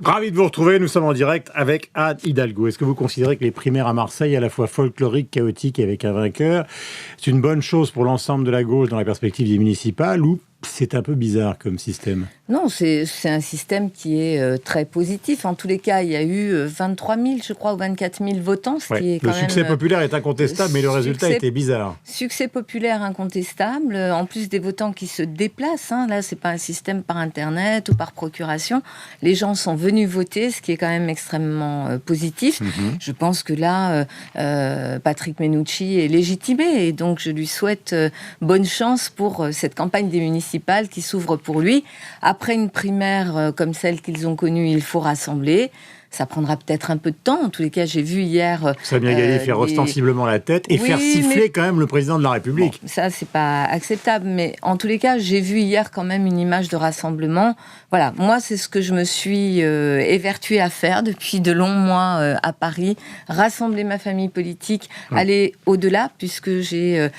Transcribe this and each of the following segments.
Ravi de vous retrouver, nous sommes en direct avec Anne Hidalgo. Est-ce que vous considérez que les primaires à Marseille, à la fois folkloriques, chaotiques et avec un vainqueur, c'est une bonne chose pour l'ensemble de la gauche dans la perspective des municipales ou c'est un peu bizarre comme système? Non, c'est un système qui est très positif. En tous les cas, il y a eu 23 000, je crois, ou 24 000 votants. Ce qui est quand le succès populaire est incontestable, mais le résultat était bizarre. Succès populaire incontestable, en plus des votants qui se déplacent. Là, c'est pas un système par Internet ou par procuration. Les gens sont venus voter, ce qui est quand même extrêmement positif. Je pense que là, Patrick Mennucci est légitimé. Et donc, je lui souhaite bonne chance pour cette campagne des municipales qui s'ouvre pour lui. Après une primaire comme celle qu'ils ont connue, il faut rassembler. Ça prendra peut-être un peu de temps. En tous les cas, j'ai vu hier... Samia Ghali faire ostensiblement la tête et faire siffler quand même le président de la République. Bon, ça, c'est pas acceptable. Mais en tous les cas, j'ai vu hier quand même une image de rassemblement. Voilà, moi, c'est ce que je me suis évertuée à faire depuis de longs mois à Paris. Rassembler ma famille politique, aller au-delà, puisque j'ai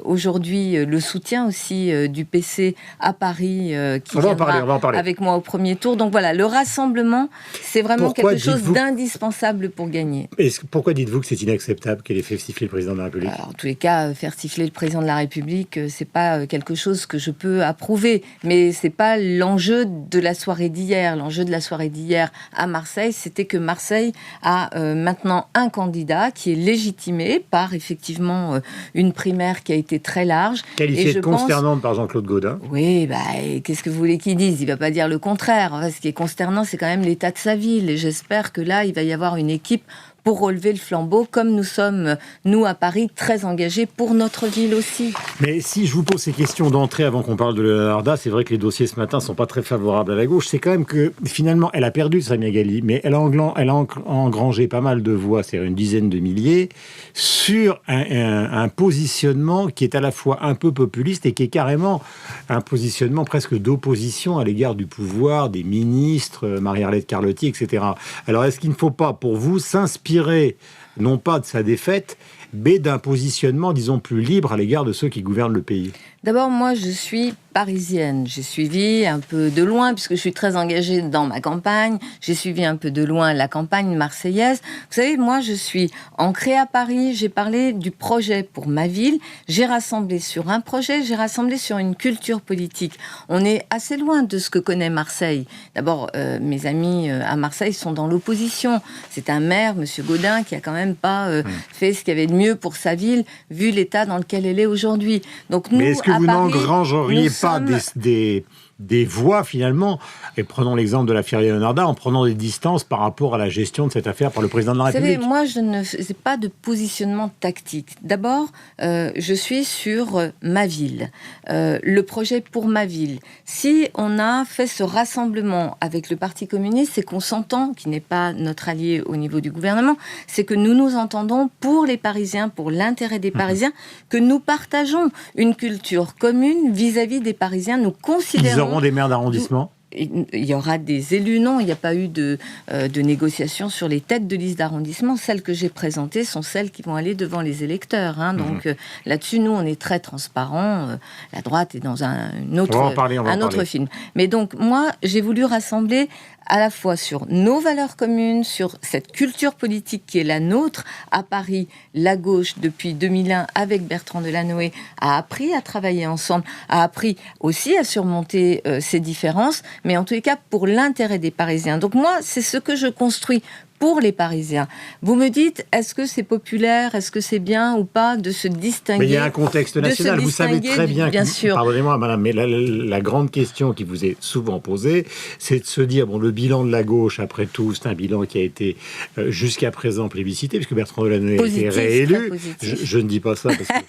aujourd'hui le soutien aussi du PC à Paris qui viendra avec moi au premier tour. Donc voilà, le rassemblement, c'est vraiment quelque chose d'indispensable pour gagner. Pourquoi dites-vous que c'est inacceptable qu'elle ait fait siffler le président de la République ? Alors, en tous les cas, faire siffler le président de la République, c'est pas quelque chose que je peux approuver. Mais c'est pas l'enjeu de la soirée d'hier. L'enjeu de la soirée d'hier à Marseille, c'était que Marseille a maintenant un candidat qui est légitimé par effectivement une primaire qui a été très large. Qualifiée de consternante par Jean-Claude Gaudin. Oui, qu'est-ce que vous voulez qu'il dise ? Il va pas dire le contraire. Enfin, ce qui est consternant, c'est quand même l'état de sa ville. Et j'espère que là, il va y avoir une équipe pour relever le flambeau, comme nous sommes, nous, à Paris, très engagés pour notre ville aussi. Mais si je vous pose ces questions d'entrée avant qu'on parle de l'Arda, c'est vrai que les dossiers ce matin ne sont pas très favorables à la gauche. C'est quand même que, finalement, elle a perdu Samia Ghali, mais elle a engrangé pas mal de voix, c'est-à-dire une dizaine de milliers, sur un positionnement qui est à la fois un peu populiste et qui est carrément un positionnement presque d'opposition à l'égard du pouvoir, des ministres, Marie-Arlette Carlotti, etc. Alors, est-ce qu'il ne faut pas, pour vous, s'inspirer non pas de sa défaite, mais d'un positionnement, disons, plus libre à l'égard de ceux qui gouvernent le pays? D'abord, moi, je suis parisienne. J'ai suivi un peu de loin, puisque je suis très engagée dans ma campagne, j'ai suivi un peu de loin la campagne marseillaise. Vous savez, moi, je suis ancrée à Paris, j'ai parlé du projet pour ma ville, j'ai rassemblé sur un projet, j'ai rassemblé sur une culture politique. On est assez loin de ce que connaît Marseille. D'abord, mes amis à Marseille sont dans l'opposition. C'est un maire, M. Gaudin, qui a quand même pas fait ce qu'il y avait de mieux pour sa ville, vu l'état dans lequel elle est aujourd'hui. Donc nous, mais est-ce que vous n'engrangeriez pas des voix, finalement, et prenons l'exemple de la Feria Leonarda, en prenant des distances par rapport à la gestion de cette affaire par le président de la République? Vous savez, moi, je ne fais pas de positionnement tactique. D'abord, je suis sur ma ville, le projet pour ma ville. Si on a fait ce rassemblement avec le Parti communiste, c'est qu'on s'entend, qui n'est pas notre allié au niveau du gouvernement, c'est que nous nous entendons pour les Parisiens, pour l'intérêt des Parisiens, que nous partageons une culture commune vis-à-vis des Parisiens. Nous considérons... Ils auront des maires d'arrondissement ? Il y aura des élus, non, il n'y a pas eu de négociation sur les têtes de liste d'arrondissement. Celles que j'ai présentées sont celles qui vont aller devant les électeurs. Donc là-dessus, nous, on est très transparents. La droite est dans un autre film. Mais donc, moi, j'ai voulu rassembler à la fois sur nos valeurs communes, sur cette culture politique qui est la nôtre. À Paris, la gauche, depuis 2001, avec Bertrand Delanoë, a appris à travailler ensemble, a appris aussi à surmonter ces différences, mais en tous les cas, pour l'intérêt des Parisiens. Donc moi, c'est ce que je construis pour les Parisiens. Vous me dites, est-ce que c'est populaire, est-ce que c'est bien ou pas de se distinguer? Mais il y a un contexte national, vous savez très bien, bien sûr. Pardonnez-moi, madame, mais la grande question qui vous est souvent posée, c'est de se dire, le bilan de la gauche, après tout, c'est un bilan qui a été jusqu'à présent plébiscité, puisque Bertrand Delanoë a été réélu. Je ne dis pas ça parce que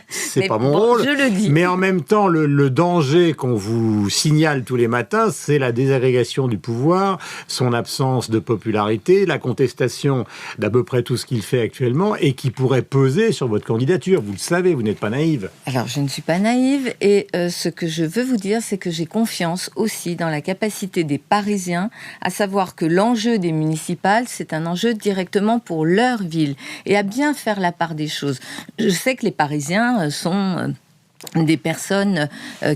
c'est pas mon rôle. Je le dis. Mais en même temps, le danger qu'on vous signale tous les matins, c'est la désagrégation du pouvoir, son absence de popularité, la contestation d'à peu près tout ce qu'il fait actuellement et qui pourrait peser sur votre candidature. Vous le savez, vous n'êtes pas naïve. Alors, je ne suis pas naïve et ce que je veux vous dire, c'est que j'ai confiance aussi dans la capacité des Parisiens à savoir que l'enjeu des municipales, c'est un enjeu directement pour leur ville et à bien faire la part des choses. Je sais que les Parisiens sont des personnes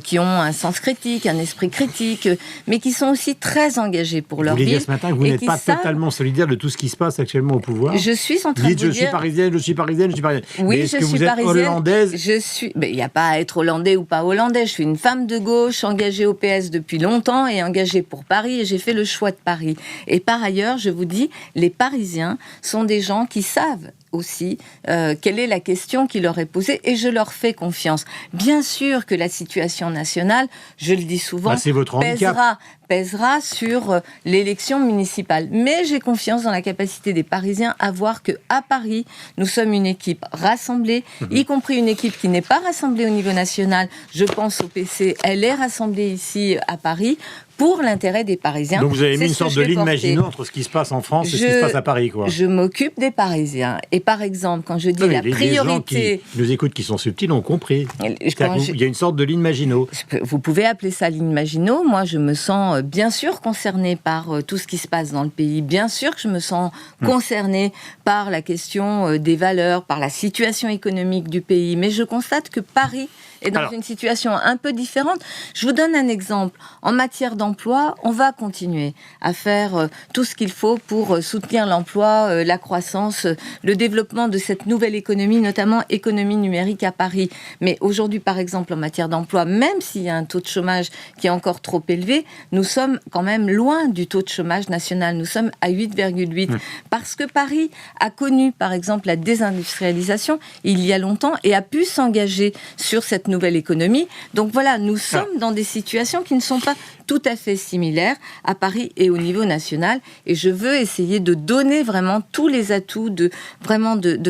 qui ont un sens critique, un esprit critique, mais qui sont aussi très engagées pour leur ville. Vous l'avez dit ce matin que vous n'êtes pas totalement solidaire de tout ce qui se passe actuellement au pouvoir. Je suis en train de vous dire... Je suis parisienne, je suis parisienne, je suis parisienne. Oui, mais est-ce je que suis vous êtes parisienne. hollandaise? Mais il n'y a pas à être hollandais ou pas hollandais. Je suis une femme de gauche, engagée au PS depuis longtemps et engagée pour Paris. Et j'ai fait le choix de Paris. Et par ailleurs, je vous dis, les Parisiens sont des gens qui savent aussi quelle est la question qui leur est posée et je leur fais confiance. Bien sûr que la situation nationale, je le dis souvent, c'est votre handicap. Pèsera sur l'élection municipale. Mais j'ai confiance dans la capacité des Parisiens à voir qu'à Paris, nous sommes une équipe rassemblée, y compris une équipe qui n'est pas rassemblée au niveau national. Je pense au PC, elle est rassemblée ici à Paris pour l'intérêt des Parisiens. Donc vous avez mis une sorte de ligne Maginot entre ce qui se passe en France et ce qui se passe à Paris, quoi. Je m'occupe des Parisiens. Et par exemple, quand je dis la priorité... Les gens qui nous écoutent, qui sont subtils, ont compris. Il y a une sorte de ligne Maginot. Vous pouvez appeler ça ligne Maginot. Moi, je me sens bien sûr concernée par tout ce qui se passe dans le pays. Bien sûr que je me sens concernée par la question des valeurs, par la situation économique du pays. Mais je constate que Paris est dans une situation un peu différente. Je vous donne un exemple. En matière d'emploi, on va continuer à faire tout ce qu'il faut pour soutenir l'emploi, la croissance, le développement de cette nouvelle économie, notamment économie numérique à Paris. Mais aujourd'hui, par exemple, en matière d'emploi, même s'il y a un taux de chômage qui est encore trop élevé, nous sommes quand même loin du taux de chômage national. Nous sommes à 8,8. Parce que Paris a connu, par exemple, la désindustrialisation il y a longtemps et a pu s'engager sur cette nouvelle économie. Donc voilà, nous sommes dans des situations qui ne sont pas tout à fait similaires à Paris et au niveau national. Et je veux essayer de donner vraiment tous les atouts, de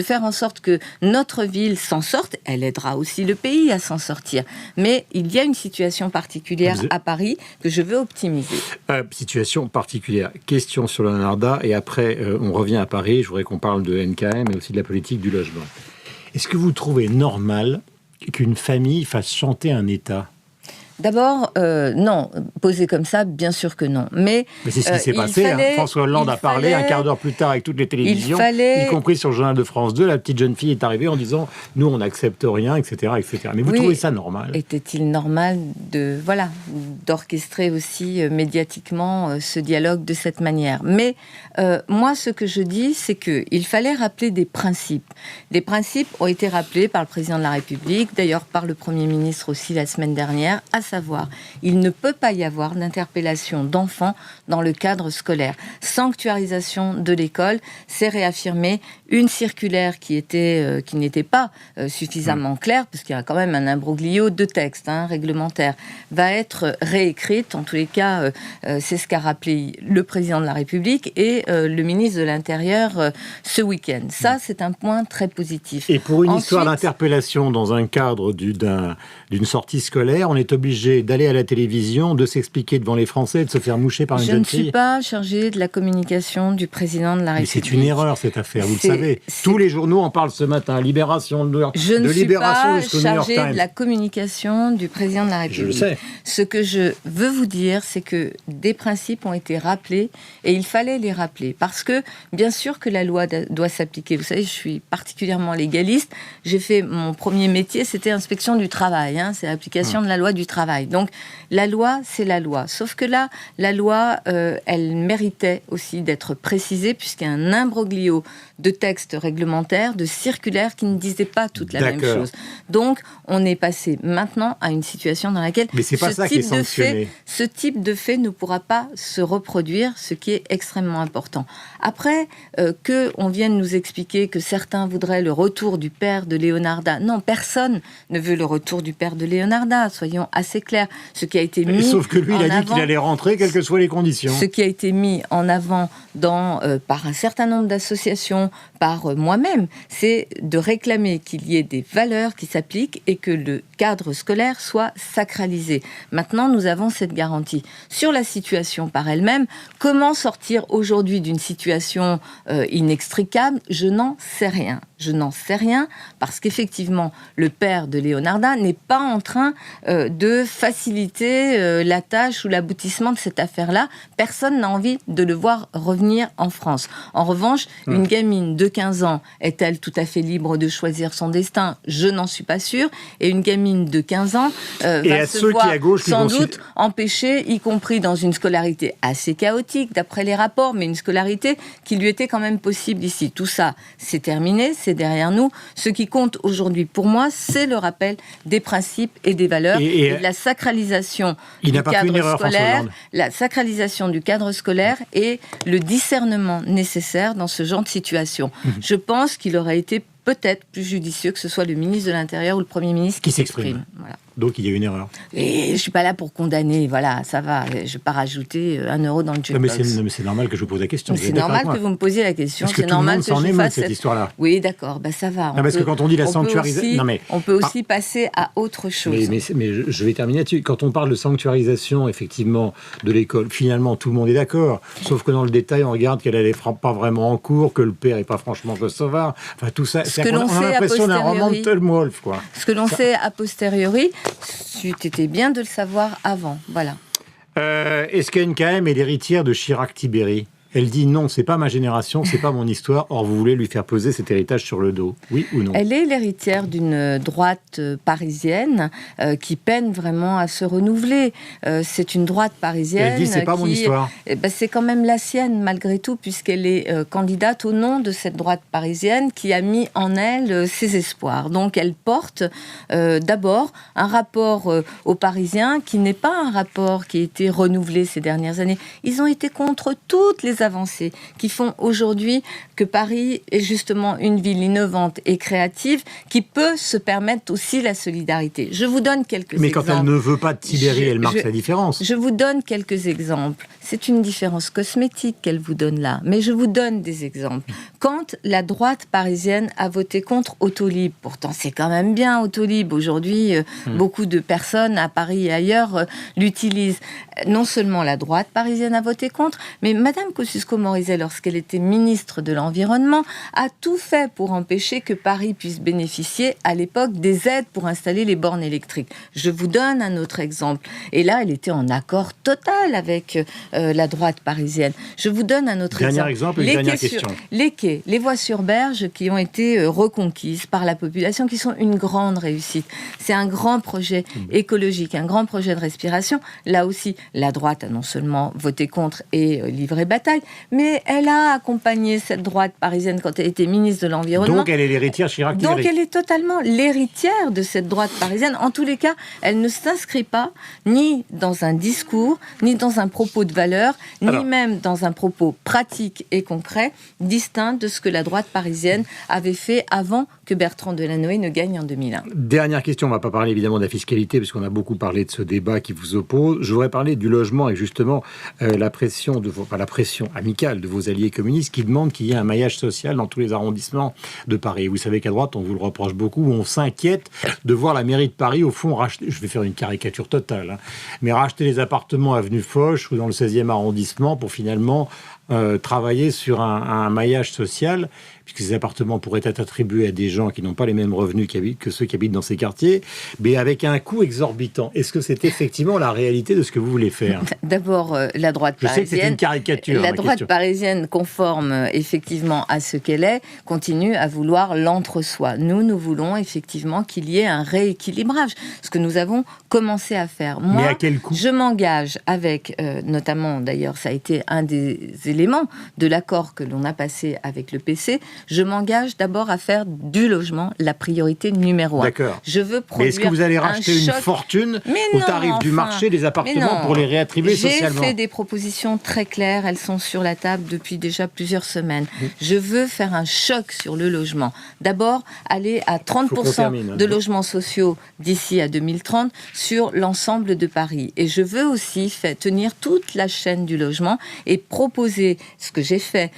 faire en sorte que notre ville s'en sorte. Elle aidera aussi le pays à s'en sortir. Mais il y a une situation particulière à Paris que je veux optimiser. Situation particulière. Question sur le Narda et après on revient à Paris. Je voudrais qu'on parle de NKM et aussi de la politique du logement. Est-ce que vous trouvez normal qu'une famille fasse chanter un État ? D'abord, non. Posé comme ça, bien sûr que non. Mais c'est ce qui s'est passé. François Hollande a parlé un quart d'heure plus tard avec toutes les télévisions, y compris sur le journal de France 2. La petite jeune fille est arrivée en disant « Nous, on n'accepte rien, etc. etc. » Mais vous trouvez ça normal ? Était-il normal d'orchestrer aussi médiatiquement ce dialogue de cette manière ? Mais moi, ce que je dis, c'est qu'il fallait rappeler des principes. Les principes ont été rappelés par le président de la République, d'ailleurs par le Premier ministre aussi la semaine dernière, à savoir, il ne peut pas y avoir d'interpellation d'enfants dans le cadre scolaire. Sanctuarisation de l'école, c'est réaffirmé une circulaire qui n'était pas suffisamment claire, parce qu'il y a quand même un imbroglio de textes réglementaires, va être réécrite. En tous les cas, c'est ce qu'a rappelé le président de la République et le ministre de l'Intérieur ce week-end. Ça, c'est un point très positif. Et pour une histoire d'interpellation dans un cadre d'une sortie scolaire, on est obligé d'aller à la télévision, de s'expliquer devant les Français, de se faire moucher par une jeune fille. Je ne suis pas chargée de la communication du président de la République. Mais c'est une erreur, cette affaire, vous le savez. Tous les journaux en parlent ce matin. Libération, je ne suis pas chargée de la communication du président de la République. Je le sais. Ce que je veux vous dire, c'est que des principes ont été rappelés et il fallait les rappeler. Parce que, bien sûr que la loi doit s'appliquer. Vous savez, je suis particulièrement légaliste. J'ai fait mon premier métier, c'était inspection du travail. C'est l'application de la loi du travail. Donc, la loi, c'est la loi. Sauf que là, la loi, elle méritait aussi d'être précisée, puisqu'il y a un imbroglio de textes réglementaires, de circulaires qui ne disaient pas toute la même chose. Donc, on est passé maintenant à une situation dans laquelle ce type de fait ne pourra pas se reproduire, ce qui est extrêmement important. Après, qu'on vienne nous expliquer que certains voudraient le retour du père de Leonarda. Non, personne ne veut le retour du père de Leonarda, soyons assez clairs. Ce qui a été mis sauf que lui, il a dit qu'il allait rentrer, quelles que soient les conditions. Ce qui a été mis en avant par un certain nombre d'associations, par moi-même, c'est de réclamer qu'il y ait des valeurs qui s'appliquent et que le cadre scolaire soit sacralisé. Maintenant, nous avons cette garantie. Sur la situation par elle-même, comment sortir aujourd'hui d'une situation inextricable ? Je n'en sais rien. Je n'en sais rien, parce qu'effectivement, le père de Leonarda n'est pas en train de faciliter la tâche ou l'aboutissement de cette affaire-là. Personne n'a envie de le voir revenir en France. En revanche, une gamine de 15 ans, est-elle tout à fait libre de choisir son destin ? Je n'en suis pas sûre. Et une gamine de 15 ans va se voir sans doute empêchée, y compris dans une scolarité assez chaotique, d'après les rapports, mais une scolarité qui lui était quand même possible ici. Tout ça, c'est terminé, c'est derrière nous. Ce qui compte aujourd'hui pour moi, c'est le rappel des principes et des valeurs et de la sacralisation du cadre scolaire, la sacralisation du cadre scolaire et le discernement nécessaire dans ce genre de situation. Je pense qu'il aurait été peut-être plus judicieux que ce soit le ministre de l'Intérieur ou le Premier ministre qui s'exprime. Voilà. Donc il y a une erreur. Et je ne suis pas là pour condamner, voilà, ça va. Je ne vais pas rajouter 1 euro dans le jukebox. Mais c'est normal que je vous pose la question. C'est normal que vous me posiez la question. Parce que c'est tout normal le monde s'en émeut de cette histoire-là. Oui, d'accord, ça va. Parce que quand on dit la sanctuarisation... On peut aussi passer à autre chose. Mais je vais terminer là-dessus. Quand on parle de sanctuarisation, effectivement, de l'école, finalement, tout le monde est d'accord. Sauf que dans le détail, on regarde qu'elle ne frappe pas vraiment en cours, que le père n'est pas franchement sauvard. Enfin, tout ça, on a l'impression d'un roman de Tolmolf, quoi. Ce que l'on sait a posteriori, c'était bien de le savoir avant, voilà. Est-ce qu'NKM est l'héritière de Chirac-Tibéri ? Elle dit non, c'est pas ma génération, c'est pas mon histoire. Or, vous voulez lui faire poser cet héritage sur le dos, oui ou non ? Elle est l'héritière d'une droite parisienne qui peine vraiment à se renouveler. C'est une droite parisienne. Elle dit c'est pas mon histoire. C'est quand même la sienne malgré tout, puisqu'elle est candidate au nom de cette droite parisienne qui a mis en elle ses espoirs. Donc, elle porte d'abord un rapport aux Parisiens qui n'est pas un rapport qui a été renouvelé ces dernières années. Ils ont été contre toutes les avancées qui font aujourd'hui que Paris est justement une ville innovante et créative qui peut se permettre aussi la solidarité. Je vous donne quelques exemples. Mais quand elle ne veut pas de Tibéri, elle marque la différence. Je vous donne quelques exemples. C'est une différence cosmétique qu'elle vous donne là, mais je vous donne des exemples. Quand la droite parisienne a voté contre Autolib, pourtant c'est quand même bien Autolib, aujourd'hui beaucoup de personnes à Paris et ailleurs l'utilisent. Non seulement la droite parisienne a voté contre, mais Madame Kosciusko-Morizet, lorsqu'elle était ministre de l'Environnement, a tout fait pour empêcher que Paris puisse bénéficier à l'époque des aides pour installer les bornes électriques. Je vous donne un autre exemple. Et là, elle était en accord total avec la droite parisienne. Je vous donne un autre exemple. Dernière question. Les quais, les voies sur berge qui ont été reconquises par la population, qui sont une grande réussite. C'est un grand projet écologique, un grand projet de respiration. Là aussi, la droite a non seulement voté contre et livré bataille, mais elle a accompagné cette droite parisienne quand elle était ministre de l'Environnement. Donc elle est l'héritière Chirac-Tibéri. Donc elle est totalement l'héritière de cette droite parisienne. En tous les cas, elle ne s'inscrit pas ni dans un discours, ni dans un propos de valeur, ni même dans un propos pratique et concret, distinct de ce que la droite parisienne avait fait avant que Bertrand Delanoë ne gagne en 2001. Dernière question, on ne va pas parler évidemment de la fiscalité, puisqu'on a beaucoup parlé de ce débat qui vous oppose. Je voudrais parler du logement et justement la pression amicale de vos alliés communistes qui demandent qu'il y ait un maillage social dans tous les arrondissements de Paris. Vous savez qu'à droite, on vous le reproche beaucoup, on s'inquiète de voir la mairie de Paris, au fond, racheter, je vais faire une caricature totale, mais racheter les appartements avenue Foch ou dans le 16e arrondissement pour finalement travailler sur un maillage social, puisque ces appartements pourraient être attribués à des gens qui n'ont pas les mêmes revenus que ceux qui habitent dans ces quartiers, mais avec un coût exorbitant. Est-ce que c'est effectivement la réalité de ce que vous voulez faire ? D'abord, la droite parisienne... Je sais que c'est une caricature. La droite parisienne, conforme effectivement à ce qu'elle est, continue à vouloir l'entre-soi. Nous voulons effectivement qu'il y ait un rééquilibrage, ce que nous avons commencé à faire. Moi, mais à quel coût ? Je m'engage avec, notamment d'ailleurs, ça a été un des éléments de l'accord que l'on a passé avec le PC, je m'engage d'abord à faire du logement la priorité numéro 1. D'accord. Je veux produire. Mais est-ce que vous allez racheter une fortune au tarif du marché des appartements pour les réattribuer socialement ? J'ai fait des propositions très claires, elles sont sur la table depuis déjà plusieurs semaines. Je veux faire un choc sur le logement. D'abord, aller à 30% de logements sociaux d'ici à 2030 sur l'ensemble de Paris. Et je veux aussi tenir toute la chaîne du logement et proposer proposer ce que j'ai fait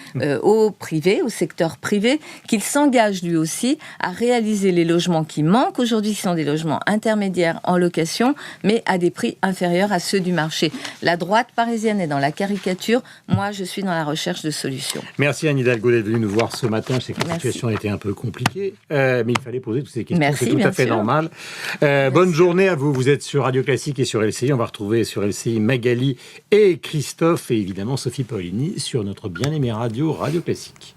au privé, au secteur privé, qu'il s'engage lui aussi à réaliser les logements qui manquent aujourd'hui, qui sont des logements intermédiaires en location, mais à des prix inférieurs à ceux du marché. La droite parisienne est dans la caricature, moi je suis dans la recherche de solutions. Merci Anne Hidalgo d'être venue nous voir ce matin. Je sais que la situation était un peu compliquée, mais il fallait poser toutes ces questions, c'est tout à fait normal. Bonne journée à vous, vous êtes sur Radio Classique et sur LCI, on va retrouver sur LCI Magali et Christophe et évidemment Sophie Paolini sur notre bien-aimée radio Classique.